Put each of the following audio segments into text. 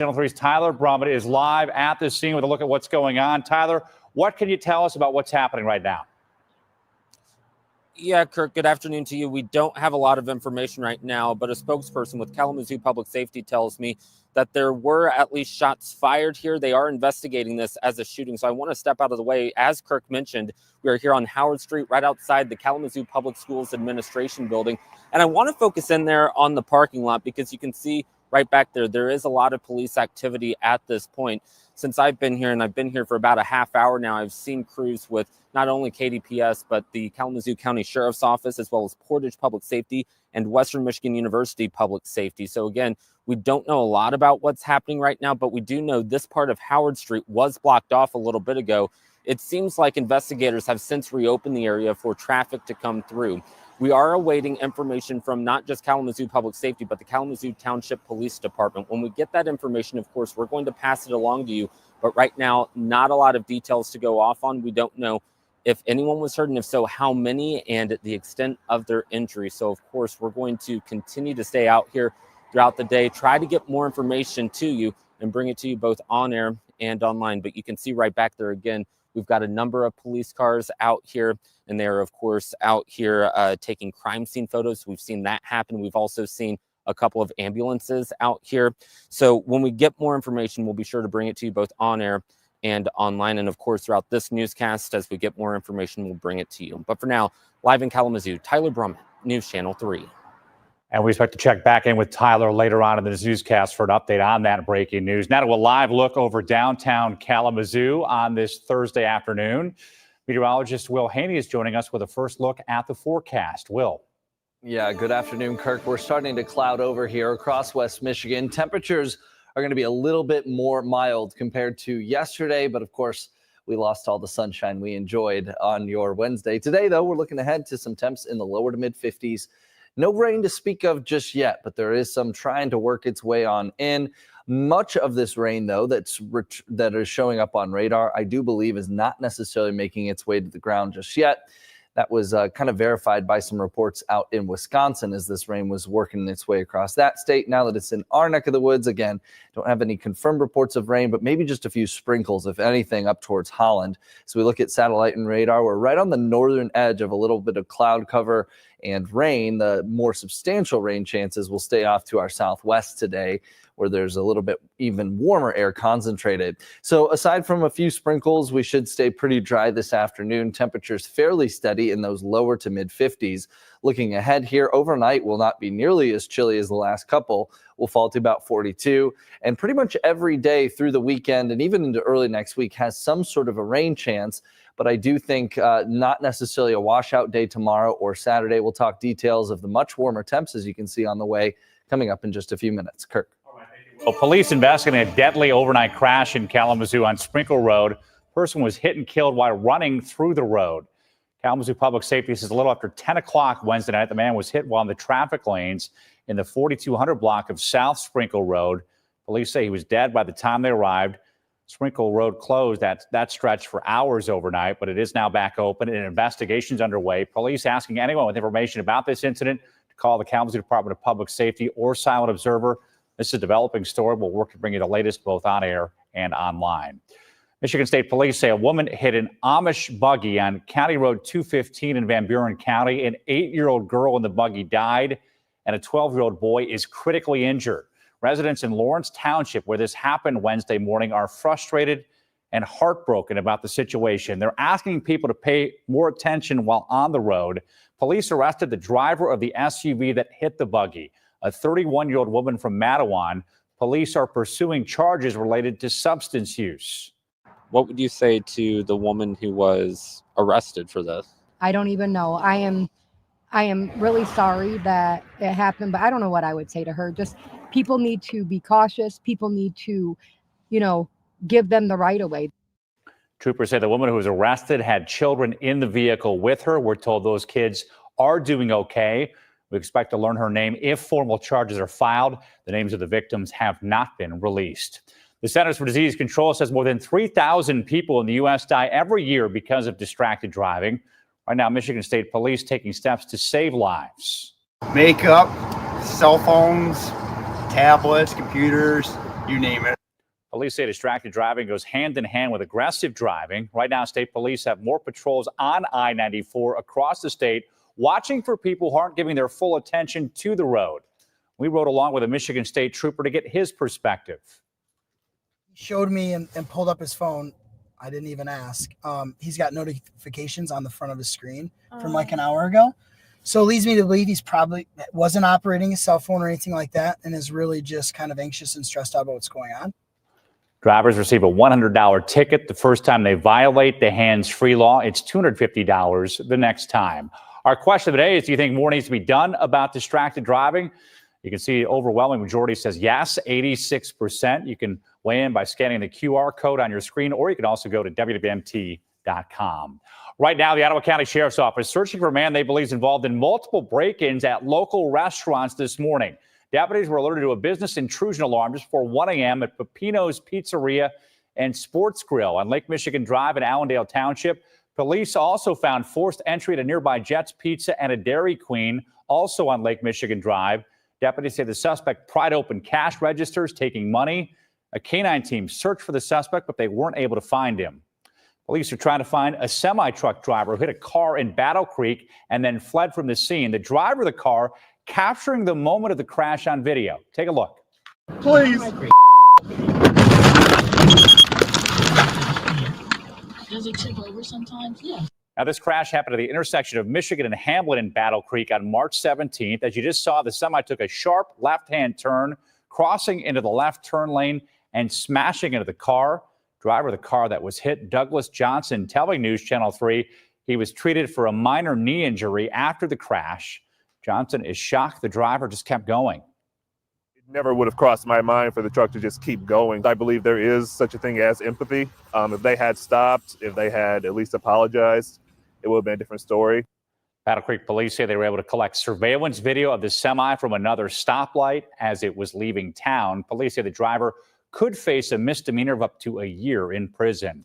Channel 3's Tyler Brummett is live at the scene with a look at what's going on. Tyler, what can you tell us about what's happening right now? Yeah, Kirk, good afternoon to you. We don't have a lot of information right now, but a spokesperson with Kalamazoo Public Safety tells me that there were at least shots fired here. They are investigating this as a shooting, so I want to step out of the way. As Kirk mentioned, we are here on Howard Street, right outside the Kalamazoo Public Schools Administration Building, and I want to focus in there on the parking lot because you can see right back there, there is a lot of police activity at this point. Since I've been here, and I've been here for about a half hour now, I've seen crews with not only KPS, but the Kalamazoo County Sheriff's Office, as well as Portage Public Safety and Western Michigan University Public Safety. So again, we don't know a lot about what's happening right now, but we do know this part of Howard Street was blocked off a little bit ago. It seems like investigators have since reopened the area for traffic to come through. We are awaiting information from not just Kalamazoo Public Safety, but the Kalamazoo Township Police Department. When we get that information, of course, we're going to pass it along to you. But right now, not a lot of details to go off on. We don't know if anyone was hurt, and if so, how many, and the extent of their injury. So, of course, we're going to continue to stay out here throughout the day, try to get more information to you and bring it to you both on air and online. But you can see right back there again, we've got a number of police cars out here, and they're, of course, out here taking crime scene photos. We've seen that happen. We've also seen a couple of ambulances out here. So when we get more information, we'll be sure to bring it to you both on air and online. And, of course, throughout this newscast, as we get more information, we'll bring it to you. But for now, live in Kalamazoo, Tyler Brummett, News Channel 3. And we expect to check back in with Tyler later on in this newscast for an update on that breaking news. Now to a live look over downtown Kalamazoo on this Thursday afternoon. Meteorologist Will Haney is joining us with a first look at the forecast. Will. Yeah, good afternoon, Kirk. We're starting to cloud over here across West Michigan. Temperatures are going to be a little bit more mild compared to yesterday, but of course, we lost all the sunshine we enjoyed on your Wednesday. Today, though, we're looking ahead to some temps in the lower to mid 50s. No rain to speak of just yet, but there is some trying to work its way on in. Much of this rain, though, that is showing up on radar, I do believe is not necessarily making its way to the ground just yet. That was kind of verified by some reports out in Wisconsin as this rain was working its way across that state. Now that it's in our neck of the woods, again, don't have any confirmed reports of rain, but maybe just a few sprinkles, if anything, up towards Holland. So we look at satellite and radar. We're right on the northern edge of a little bit of cloud cover and rain. The more substantial rain chances will stay off to our southwest today, where there's a little bit even warmer air concentrated. So aside from a few sprinkles, we should stay pretty dry this afternoon. Temperatures fairly steady in those lower to mid 50s. Looking ahead here, overnight will not be nearly as chilly as the last couple. We'll fall to about 42. And pretty much every day through the weekend and even into early next week has some sort of a rain chance. But I do think not necessarily a washout day tomorrow or Saturday. We'll talk details of the much warmer temps, as you can see on the way, coming up in just a few minutes. Kirk. Well, police investigating a deadly overnight crash in Kalamazoo on Sprinkle Road. Person was hit and killed while running through the road. Kalamazoo Public Safety says a little after 10 o'clock Wednesday night, the man was hit while in the traffic lanes in the 4200 block of South Sprinkle Road. Police say he was dead by the time they arrived. Sprinkle Road closed that stretch for hours overnight, but it is now back open and an investigation's underway. Police asking anyone with information about this incident to call the Kalamazoo Department of Public Safety or Silent Observer. This is a developing story. We'll work to bring you the latest both on air and online. Michigan State Police say a woman hit an Amish buggy on County Road 215 in Van Buren County. An 8-year-old girl in the buggy died, and a 12-year-old boy is critically injured. Residents in Lawrence Township, where this happened Wednesday morning, are frustrated and heartbroken about the situation. They're asking people to pay more attention while on the road. Police arrested the driver of the SUV that hit the buggy, a 31-year-old woman from Mattawan. Police are pursuing charges related to substance use. What would you say to the woman who was arrested for this? I don't even know. I am really sorry that it happened, but I don't know what I would say to her. Just people need to be cautious. People need to, give them the right of way. Troopers say the woman who was arrested had children in the vehicle with her. We're told those kids are doing okay. We expect to learn her name if formal charges are filed. The names of the victims have not been released. The Centers for Disease Control says more than 3,000 people in the U.S. die every year because of distracted driving. Right now, Michigan State Police taking steps to save lives. Makeup, cell phones, tablets, computers, you name it. Police say distracted driving goes hand in hand with aggressive driving. Right now, state police have more patrols on I-94 across the state, watching for people who aren't giving their full attention to the road. We rode along with a Michigan State trooper to get his perspective. He showed me and pulled up his phone. I didn't even ask. He's got notifications on the front of his screen from like an hour ago. So it leads me to believe he's probably wasn't operating his cell phone or anything like that and is really just kind of anxious and stressed out about what's going on. Drivers receive a $100 ticket the first time they violate the hands-free law. It's $250 the next time. Our question of the day is, do you think more needs to be done about distracted driving? You can see overwhelming majority says yes, 86%. You can weigh in by scanning the QR code on your screen, or you can also go to WWMT.com. Right now, the Ottawa County Sheriff's Office searching for a man they believe is involved in multiple break-ins at local restaurants this morning. Deputies were alerted to a business intrusion alarm just before 1 a.m. at Pepino's Pizzeria and Sports Grill on Lake Michigan Drive in Allendale Township. Police also found forced entry at a nearby Jets Pizza and a Dairy Queen, also on Lake Michigan Drive. Deputies say the suspect pried open cash registers, taking money. A canine team searched for the suspect, but they weren't able to find him. Police are trying to find a semi-truck driver who hit a car in Battle Creek and then fled from the scene. The driver of the car capturing the moment of the crash on video. Take a look. Please. Does it tip over sometimes? Yeah. Now, this crash happened at the intersection of Michigan and Hamlin in Battle Creek on March 17th. As you just saw, the semi took a sharp left-hand turn, crossing into the left turn lane and smashing into the car. Driver of the car that was hit, Douglas Johnson, telling News Channel 3 he was treated for a minor knee injury after the crash. Johnson is shocked the driver just kept going. It never would have crossed my mind for the truck to just keep going. I believe there is such a thing as empathy. If they had stopped, if they had at least apologized, it would have been a different story. Battle Creek police say they were able to collect surveillance video of the semi from another stoplight as it was leaving town. Police say the driver could face a misdemeanor of up to a year in prison.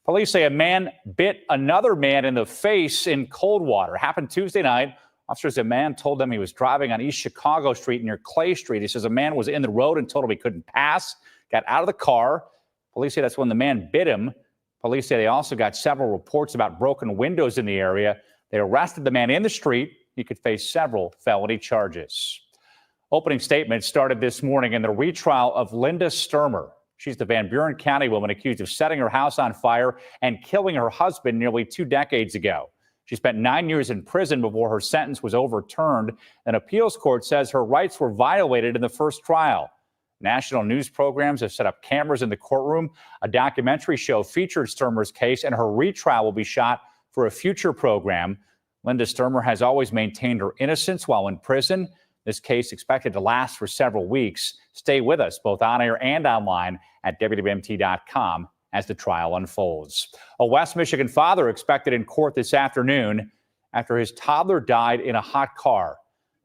Police say a man bit another man in the face in Coldwater. Happened Tuesday night. Officers say a man told them he was driving on East Chicago Street near Clay Street. He says a man was in the road and told him he couldn't pass, got out of the car. Police say that's when the man bit him. Police say they also got several reports about broken windows in the area. They arrested the man in the street. He could face several felony charges. Opening statements started this morning in the retrial of Linda Stermer. She's the Van Buren County woman accused of setting her house on fire and killing her husband nearly 2 decades ago. She spent 9 years in prison before her sentence was overturned. An appeals court says her rights were violated in the first trial. National news programs have set up cameras in the courtroom. A documentary show featured Stermer's case, and her retrial will be shot for a future program. Linda Stermer has always maintained her innocence while in prison. This case expected to last for several weeks. Stay with us both on air and online at WWMT.com as the trial unfolds. A West Michigan father expected in court this afternoon after his toddler died in a hot car.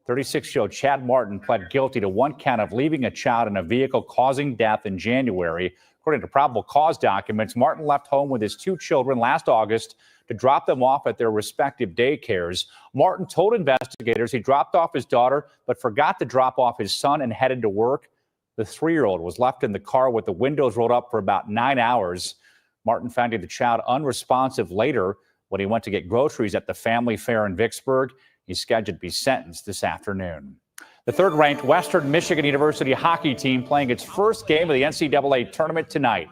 36-year-old Chad Martin pled guilty to 1 count of leaving a child in a vehicle causing death in January. According to probable cause documents, Martin left home with his 2 children last August to drop them off at their respective daycares. Martin told investigators he dropped off his daughter but forgot to drop off his son and headed to work. The 3-year-old was left in the car with the windows rolled up for about 9 hours. Martin found the child unresponsive later when he went to get groceries at the family fair in Vicksburg. He's scheduled to be sentenced this afternoon. The 3rd-ranked Western Michigan University hockey team playing its first game of the NCAA tournament tonight.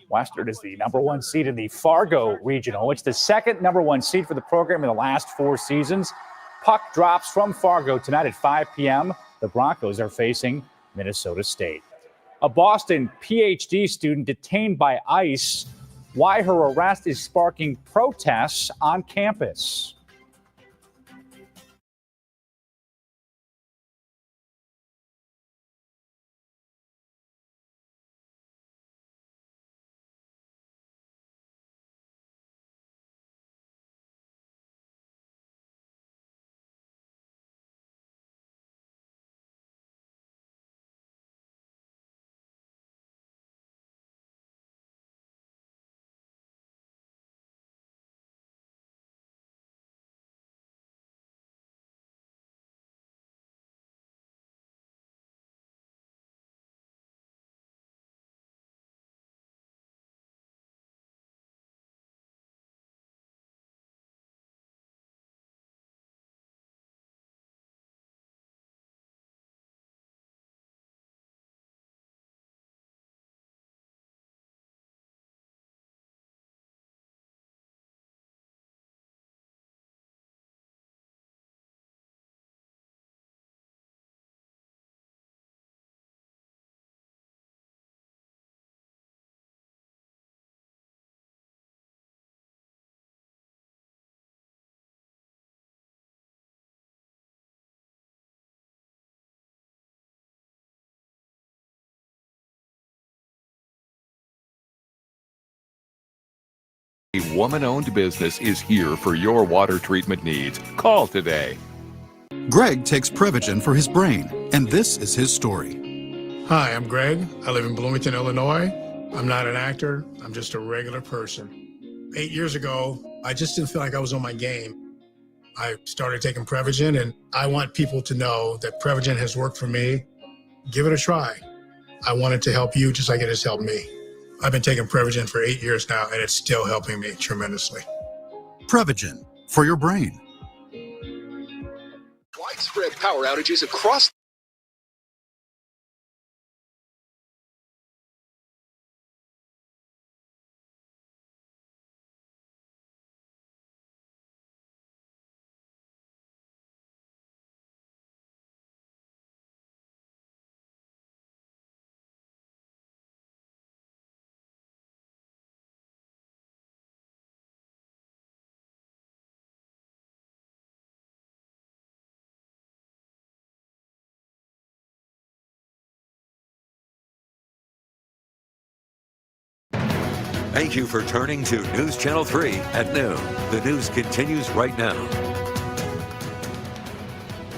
Western is the #1 seed in the Fargo Regional. It's the 2nd #1 seed for the program in the last 4 seasons. Puck drops from Fargo tonight at 5 p.m. The Broncos are facing Minnesota State. A Boston PhD student detained by ICE. Why her arrest is sparking protests on campus. A woman-owned business is here for your water treatment needs. Call today. Greg takes Prevagen for his brain, and this is his story. Hi, I'm Greg. I live in Bloomington, Illinois. I'm not an actor. I'm just a regular person. 8 years ago, I just didn't feel like I was on my game. I started taking Prevagen, and I want people to know that Prevagen has worked for me. Give it a try. I want it to help you just like it has helped me. I've been taking Prevagen for 8 years now, and it's still helping me tremendously. Prevagen for your brain. Widespread power outages across Thank you for turning to News Channel 3 at noon. The news continues right now.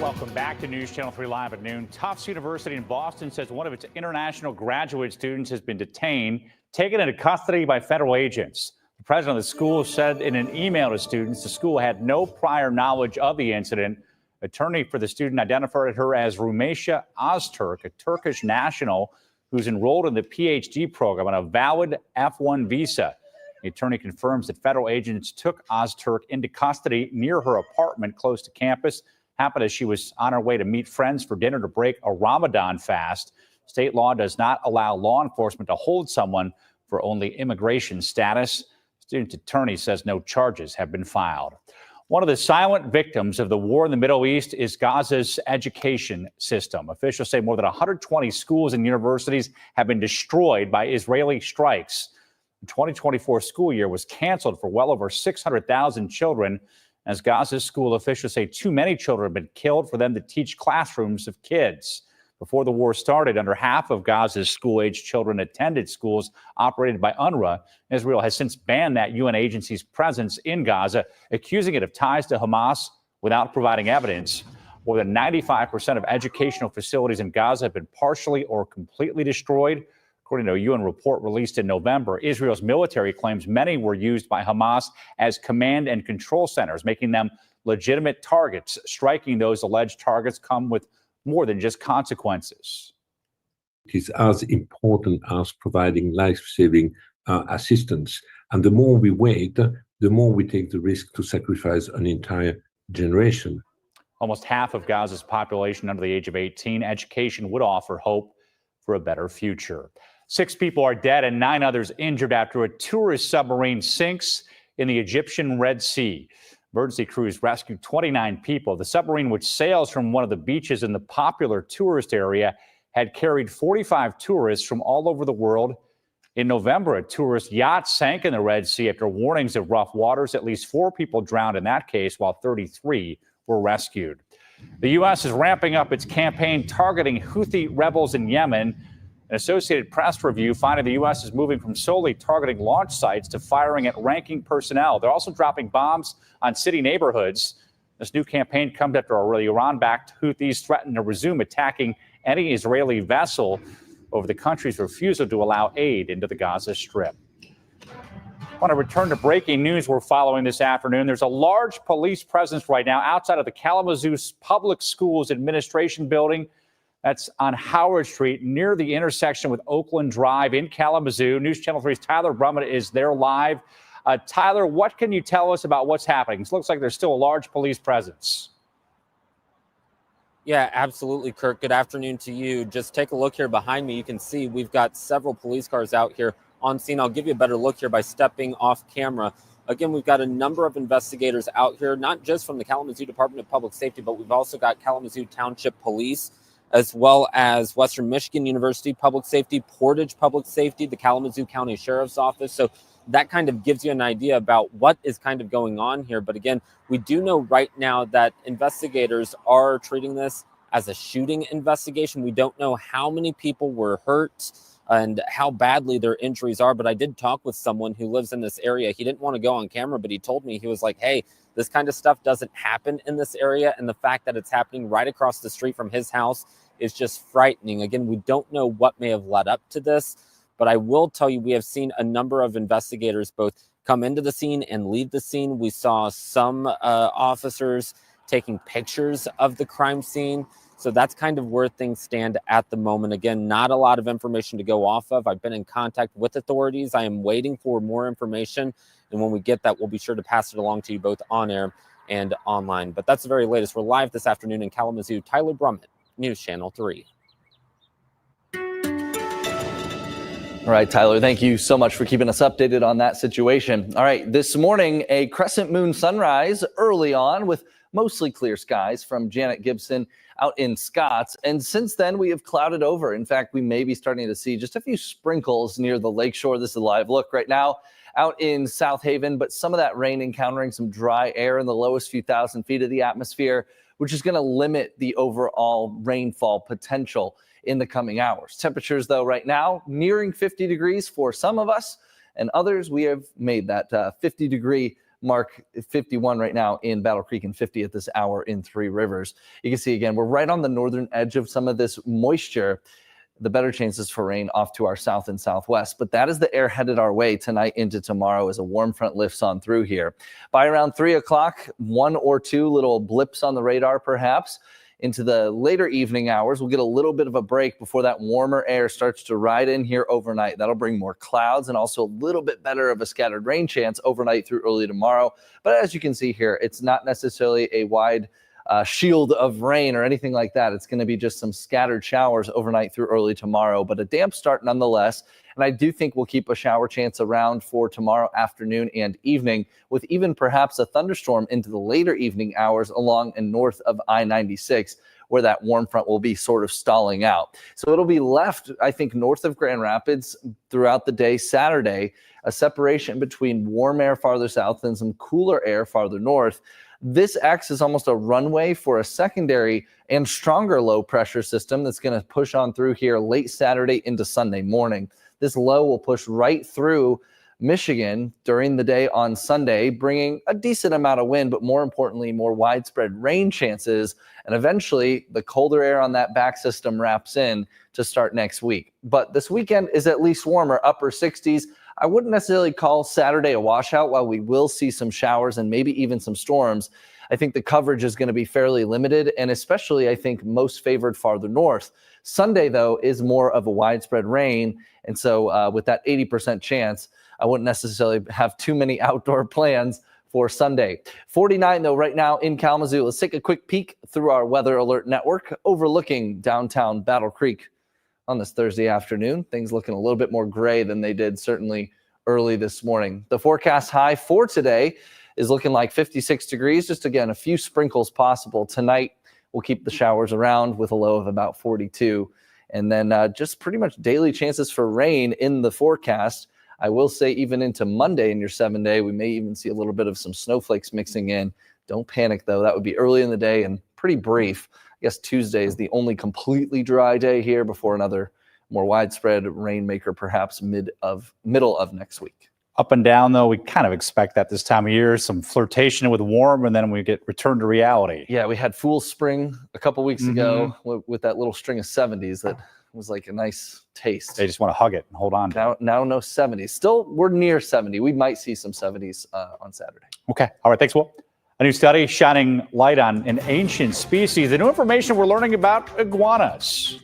Welcome back to News Channel 3 Live at noon. Tufts University in Boston says one of its international graduate students has been detained, taken into custody by federal agents. The president of the school said in an email to students the school had no prior knowledge of the incident. Attorney for the student identified her as Rumeysha Ozturk, a Turkish national who's enrolled in the PhD program on a valid F1 visa. The attorney confirms that federal agents took Ozturk into custody near her apartment close to campus. Happened as she was on her way to meet friends for dinner to break a Ramadan fast. State law does not allow law enforcement to hold someone for only immigration status. Student attorney says no charges have been filed. One of the silent victims of the war in the Middle East is Gaza's education system. Officials say more than 120 schools and universities have been destroyed by Israeli strikes. The 2024 school year was canceled for well over 600,000 children. As Gaza's school officials say too many children have been killed for them to teach classrooms of kids. Before the war started, under half of Gaza's school-age children attended schools operated by UNRWA. Israel has since banned that UN agency's presence in Gaza, accusing it of ties to Hamas without providing evidence. More than 95% of educational facilities in Gaza have been partially or completely destroyed. According to a UN report released in November, Israel's military claims many were used by Hamas as command and control centers, making them legitimate targets. Striking those alleged targets come with more than just consequences. It is as important as providing life-saving assistance. And the more we wait, the more we take the risk to sacrifice an entire generation. Almost half of Gaza's population under the age of 18. Education would offer hope for a better future. 6 people are dead and 9 others injured after a tourist submarine sinks in the Egyptian Red Sea. Emergency crews rescued 29 people. The submarine, which sails from one of the beaches in the popular tourist area, had carried 45 tourists from all over the world. In November, a tourist yacht sank in the Red Sea after warnings of rough waters. At least 4 people drowned in that case, while 33 were rescued. The U.S. is ramping up its campaign targeting Houthi rebels in Yemen. An Associated Press review finding the U.S. is moving from solely targeting launch sites to firing at ranking personnel. They're also dropping bombs on city neighborhoods. This new campaign comes after the Iran-backed Houthis threatened to resume attacking any Israeli vessel over the country's refusal to allow aid into the Gaza Strip. I want to return to breaking news we're following this afternoon. There's a large police presence right now outside of the Kalamazoo Public Schools Administration Building. That's on Howard Street near the intersection with Oakland Drive in Kalamazoo. News Channel 3's Tyler Brummett is there live. Tyler, what can you tell us about what's happening? It looks like there's still a large police presence. Yeah, absolutely, Kirk. Good afternoon to you. Just take a look here behind me. You can see we've got several police cars out here on scene. I'll give you a better look here by stepping off camera. Again, we've got a number of investigators out here, not just from the Kalamazoo Department of Public Safety, but we've also got Kalamazoo Township Police, as well as Western Michigan University Public Safety, Portage Public Safety, the Kalamazoo County Sheriff's Office. So that kind of gives you an idea about what is kind of going on here. But again, we do know right now that investigators are treating this as a shooting investigation. We don't know how many people were hurt. and how badly their injuries are. But I did talk with someone who lives in this area. He didn't want to go on camera, but he told me, he was like, hey, this kind of stuff doesn't happen in this area. And the fact that it's happening right across the street from his house is just frightening. Again, we don't know what may have led up to this, but I will tell you, we have seen a number of investigators both come into the scene and leave the scene. We saw some officers taking pictures of the crime scene. So that's kind of where things stand at the moment. Again, not a lot of information to go off of. I've been in contact with authorities. I am waiting for more information. And when we get that, we'll be sure to pass it along to you both on air and online. But that's the very latest. We're live this afternoon in Kalamazoo. Tyler Brummett, News Channel 3. All right, Tyler, thank you so much for keeping us updated on that situation. All right, this morning, a crescent moon sunrise early on with mostly clear skies from Janet Gibson out in Scotts. And since then, we have clouded over. In fact, we may be starting to see just a few sprinkles near the lakeshore. This is a live look right now out in South Haven, but some of that rain encountering some dry air in the lowest few thousand feet of the atmosphere, which is going to limit the overall rainfall potential in the coming hours. Temperatures, though, right now nearing 50 degrees for some of us, and others we have made that 50-degree mark, 51 right now in Battle Creek and 50 at this hour in Three Rivers. You can see again, we're right on the northern edge of some of this moisture. The better chances for rain off to our south and southwest, but that is the air headed our way tonight into tomorrow as a warm front lifts on through here. By around 3 o'clock, one or two little blips on the radar perhaps. Into the later evening hours, we'll get a little bit of a break before that warmer air starts to ride in here overnight. That'll bring more clouds and also a little bit better of a scattered rain chance overnight through early tomorrow. But as you can see here, it's not necessarily a wide shield of rain or anything like that. It's going to be just some scattered showers overnight through early tomorrow, but a damp start nonetheless. And I do think we'll keep a shower chance around for tomorrow afternoon and evening, with even perhaps a thunderstorm into the later evening hours along and north of I-96, where that warm front will be sort of stalling out. So it'll be left, I think, north of Grand Rapids throughout the day Saturday, a separation between warm air farther south and some cooler air farther north. This acts as almost a runway for a secondary and stronger low pressure system that's going to push on through here late Saturday into Sunday morning. This low will push right through Michigan during the day on Sunday, bringing a decent amount of wind, but more importantly, more widespread rain chances. And eventually, the colder air on that back system wraps in to start next week. But this weekend is at least warmer, upper 60s. I wouldn't necessarily call Saturday a washout. While we will see some showers and maybe even some storms, I think the coverage is going to be fairly limited, and especially, I think, most favored farther north. Sunday, though, is more of a widespread rain, and so with that 80% chance, I wouldn't necessarily have too many outdoor plans for Sunday. 49, though, right now in Kalamazoo. Let's take a quick peek through our weather alert network overlooking downtown Battle Creek on this Thursday afternoon. Things looking a little bit more gray than they did certainly early this morning. The forecast high for today is looking like 56 degrees. Just again, a few sprinkles possible. Tonight, we'll keep the showers around with a low of about 42. And then just pretty much daily chances for rain in the forecast. I will say even into Monday in your 7-day, we may even see a little bit of some snowflakes mixing in. Don't panic, though. That would be early in the day and pretty brief. I guess Tuesday is the only completely dry day here before another more widespread rainmaker, perhaps middle of next week. Up and down, though, we kind of expect that this time of year, some flirtation with warm, and then we get returned to reality. Yeah, we had Fool's Spring a couple weeks ago with that little string of 70s that was like a nice taste. They just want to hug it and hold on to it. Now no 70s. Still, we're near 70. We might see some 70s on Saturday. Okay. All right. Thanks, Will. A new study shining light on an ancient species. The new information we're learning about iguanas.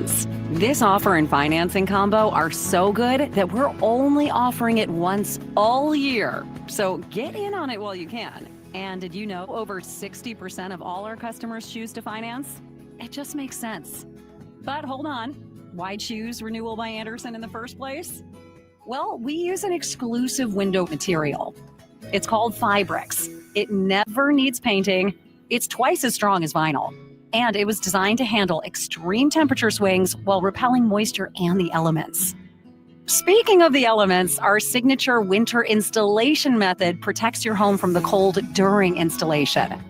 This offer and financing combo are so good that we're only offering it once all year. So get in on it while you can. And did you know over 60% of all our customers choose to finance? It just makes sense. But hold on, why choose Renewal by Andersen in the first place? Well, we use an exclusive window material. It's called Fibrex. It never needs painting. It's twice as strong as vinyl. And it was designed to handle extreme temperature swings while repelling moisture and the elements. Speaking of the elements, our signature winter installation method protects your home from the cold during installation.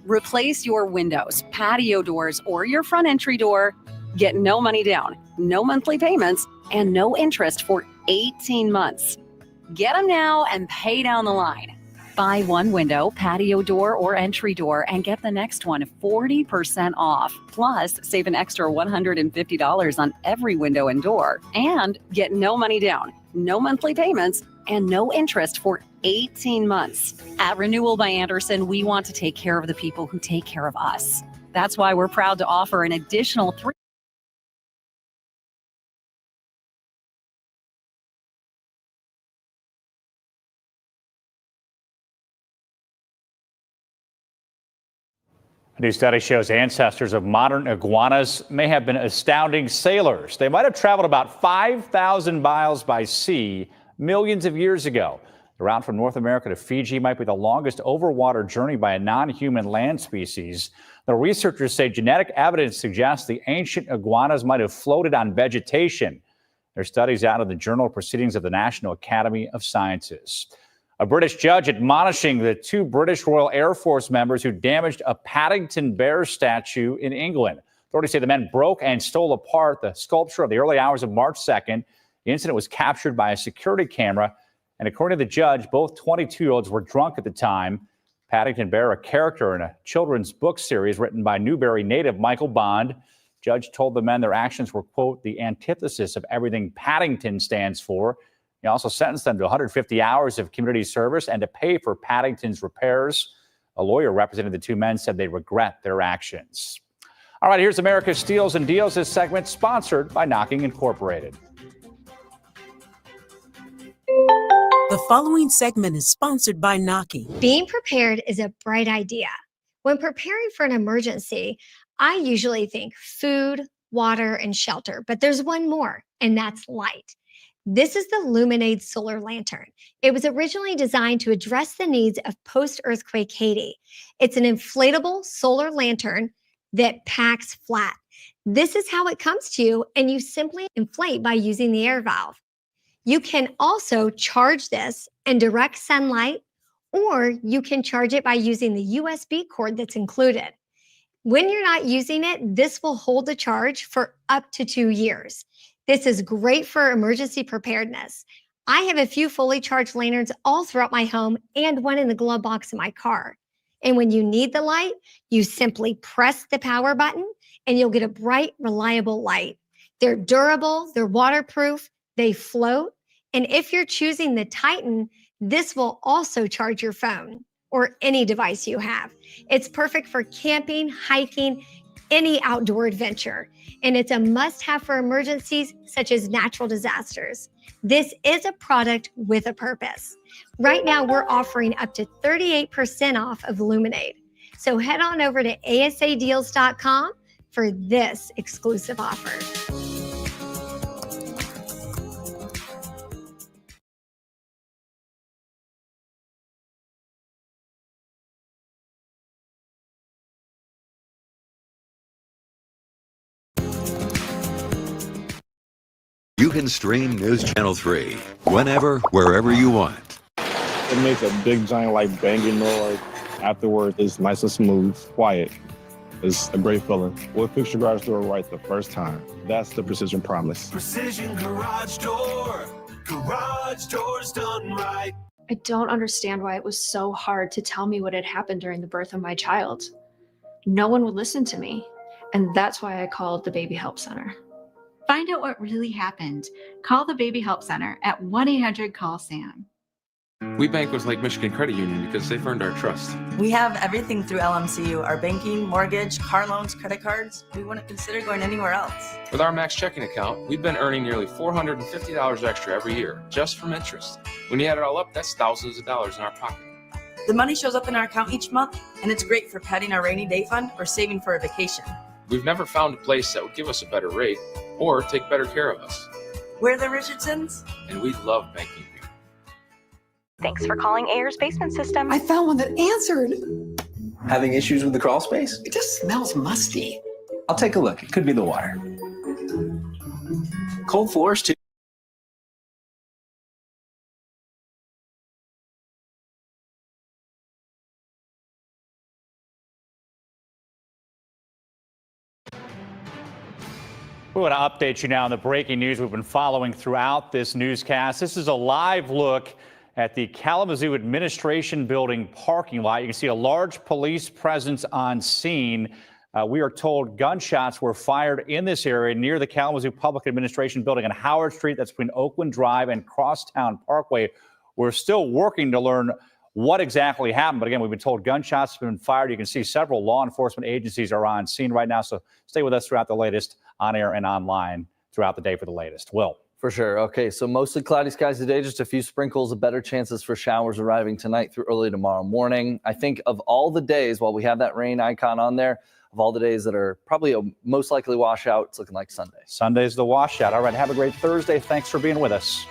Replace your windows, patio doors, or your front entry door. Get no money down, no monthly payments, and no interest for 18 months. Get them now and pay down the line. Buy one window, patio door, or entry door and get the next one 40% off. Plus, save an extra $150 on every window and door. And get no money down, no monthly payments, and no interest for 18 months. At Renewal by Andersen, we want to take care of the people who take care of us. That's why we're proud to offer an additional 3. A new study shows ancestors of modern iguanas may have been astounding sailors. They might have traveled about 5,000 miles by sea millions of years ago. The route from North America to Fiji might be the longest overwater journey by a non-human land species. The researchers say genetic evidence suggests the ancient iguanas might have floated on vegetation. Their study's out of the Journal of Proceedings of the National Academy of Sciences. A British judge admonishing the 2 British Royal Air Force members who damaged a Paddington bear statue in England. Authorities say the men broke and stole apart the sculpture of the early hours of March 2nd. The incident was captured by a security camera. And according to the judge, both 22-year-olds were drunk at the time. Paddington Bear, a character in a children's book series written by Newbury native Michael Bond. Judge told the men their actions were, quote, the antithesis of everything Paddington stands for. He also sentenced them to 150 hours of community service and to pay for Paddington's repairs. A lawyer representing the 2 men said they regret their actions. All right, here's America's Steals and Deals. This segment sponsored by Knocking Incorporated. The following segment is sponsored by Knocking. Being prepared is a bright idea. When preparing for an emergency, I usually think food, water, and shelter, but there's one more, and that's light. This is the Luminade Solar Lantern. It was originally designed to address the needs of post-earthquake Haiti. It's an inflatable solar lantern that packs flat. This is how it comes to you, and you simply inflate by using the air valve. You can also charge this in direct sunlight, or you can charge it by using the USB cord that's included. When you're not using it, this will hold the charge for up to 2 years. This is great for emergency preparedness. I have a few fully charged lanterns all throughout my home and one in the glove box in my car. And when you need the light, you simply press the power button and you'll get a bright, reliable light. They're durable, they're waterproof, they float. And if you're choosing the Titan, this will also charge your phone or any device you have. It's perfect for camping, hiking, any outdoor adventure. And it's a must-have for emergencies such as natural disasters. This is a product with a purpose. Right now, we're offering up to 38% off of Luminade. So head on over to asadeals.com for this exclusive offer. You can stream News Channel 3 whenever, wherever you want. It makes a big, giant, like, banging noise. Afterward, it's nice and smooth, quiet. It's a great feeling. We'll fix your garage door right the first time. That's the Precision Promise. Precision Garage Door. Garage doors done right. I don't understand why it was so hard to tell me what had happened during the birth of my child. No one would listen to me, and that's why I called the Baby Help Center. Find out what really happened. Call the Baby Help Center at 1-800-CALL-SAM. We bank with Lake Michigan Credit Union because they've earned our trust. We have everything through LMCU, our banking, mortgage, car loans, credit cards. We wouldn't consider going anywhere else. With our Max checking account, we've been earning nearly $450 extra every year, just from interest. When you add it all up, that's thousands of dollars in our pocket. The money shows up in our account each month, and it's great for padding our rainy day fund or saving for a vacation. We've never found a place that would give us a better rate or take better care of us. We're the Richardsons, and we love banking here. Thanks for calling Ayers Basement System. I found one that answered. Having issues with the crawl space? It just smells musty. I'll take a look. It could be the water. Cold floors too. We want to update you now on the breaking news we've been following throughout this newscast. This is a live look at the Kalamazoo Administration Building parking lot. You can see a large police presence on scene. We are told gunshots were fired in this area near the Kalamazoo Public Administration Building on Howard Street. That's between Oakland Drive and Crosstown Parkway. We're still working to learn what exactly happened. But again, we've been told gunshots have been fired. You can see several law enforcement agencies are on scene right now. So stay with us throughout the latest on air and online throughout the day for the latest. Will. For sure. Okay, so mostly cloudy skies today, just a few sprinkles, better chances for showers arriving tonight through early tomorrow morning. I think of all the days, while we have that rain icon on there, of all the days that are probably a most likely washout, it's looking like Sunday. Sunday's the washout. All right, have a great Thursday. Thanks for being with us.